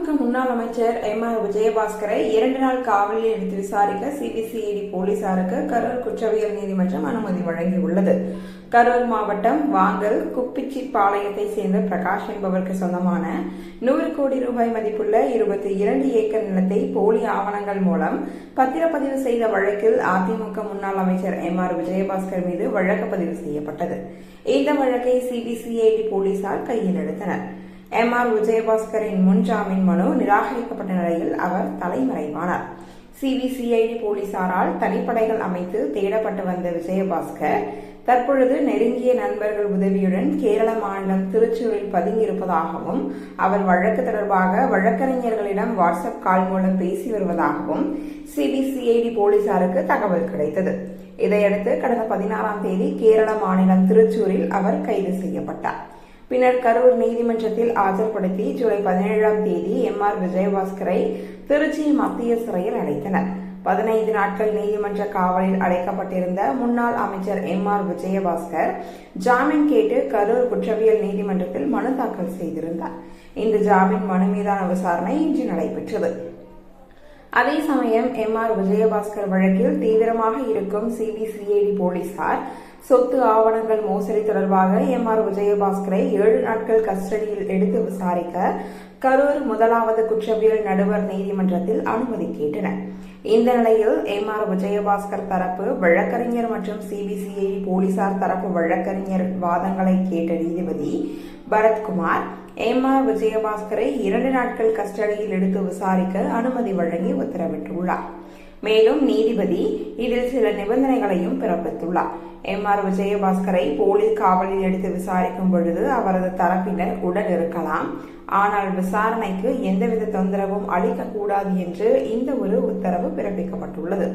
அதிமுக முன்னாள் அமைச்சர் எம்.ஆர். விஜயபாஸ்கரை 2 நாள் காவலில் எடுத்து விசாரிக்க சிபிசிஐடி போலீசாருக்கு கரூர் குற்றவியல் நீதிமன்றம் அனுமதி வழங்கியுள்ளது. கரூர் மாவட்டம் வாங்கல் குப்பிச்சிப்பாளையத்தை சேர்ந்த பிரகாஷ் என்பவருக்கு சொந்தமான 100 கோடி ரூபாய் மதிப்புள்ள 22 ஏக்கர் நிலத்தை போலி ஆவணங்கள் மூலம் பத்திரப்பதிவு செய்த வழக்கில் அதிமுக முன்னாள் அமைச்சர் எம்.ஆர். விஜயபாஸ்கர் மீது வழக்கு பதிவு செய்யப்பட்டது. இந்த வழக்கை சிபிசிஐடி போலீசார் கையில் எடுத்தனர். எம்.ஆர். விஜயபாஸ்கரின் முன்ஜாமீன் மனு நிராகரிக்கப்பட்ட நிலையில் அவர் தலைமறைவானார். சிபிசிஐடி போலீசாரால் தனிப்படைகள் அமைத்து தேடப்பட்டு வந்த விஜயபாஸ்கர் தற்பொழுது நெருங்கிய நண்பர்கள் உதவியுடன் கேரள மாநிலம் திருச்சூரில் பதுங்கியிருப்பதாகவும் அவர் வழக்கு தொடர்பாக வழக்கறிஞர்களிடம் வாட்ஸ்அப் கால் மூலம் பேசி வருவதாகவும் சிபிசிஐடி போலீசாருக்கு தகவல் கிடைத்தது. இதையடுத்து கடந்த 16ஆம் தேதி கேரள மாநிலம் திருச்சூரில் அவர் கைது செய்யப்பட்டார். பின்னர் கரூர் நீதிமன்றத்தில் ஆஜர்படுத்தி ஜூலை 17ஆம் தேதி எம்.ஆர். விஜயபாஸ்கரை திருச்சி மத்திய சிறையில் அடைத்தனர். 15 நாட்கள் நீதிமன்ற காவலில் அடைக்கப்பட்டிருந்த முன்னாள் அமைச்சர் எம்.ஆர். விஜயபாஸ்கர் ஜாமீன் கேட்டு கரூர் குற்றவியல் நீதிமன்றத்தில் மனு தாக்கல் செய்திருந்தார். இந்த ஜாமீன் மனு மீதான விசாரணை இன்று நடைபெற்றது. அதே சமயம் எம்.ஆர். விஜயபாஸ்கர் வழக்கில் தீவிரமாக இருக்கும் சிபிசிஐடி போலீசார் சொத்து ஆவணங்கள் மோசடி தொடர்பாக எம்.ஆர். விஜயபாஸ்கரை 7 நாட்கள் கஸ்டடியில் எடுத்து விசாரிக்க கரூர் முதலாவது குற்றவியல் நடுவர் நீதிமன்றத்தில் அனுமதி கேட்டனர். இந்த நிலையில் எம்.ஆர். விஜயபாஸ்கர் தரப்பு வழக்கறிஞர் மற்றும் சிபிசிஐடி போலீசார் தரப்பு வழக்கறிஞர் வாதங்களை கேட்ட நீதிபதி பரத்குமார் எம்.ஆர். விஜயபாஸ்கரை 2 நாட்கள் கஸ்டடியில் எடுத்து விசாரிக்க அனுமதி வழங்கி உத்தரவிட்டுள்ளார். மேலும் நீதிபதி இதில் சில நிபந்தனைகளையும் பிறப்பித்துள்ளார். எம்.ஆர். விஜயபாஸ்கரை போலீஸ் காவலில் எடுத்து விசாரிக்கும் பொழுது அவரது தரப்பினர் உடன் இருக்கலாம். ஆனால் விசாரணைக்கு எந்தவித தொந்தரவும் அளிக்கக்கூடாது என்று இந்த ஒரு உத்தரவு பிறப்பிக்கப்பட்டுள்ளது.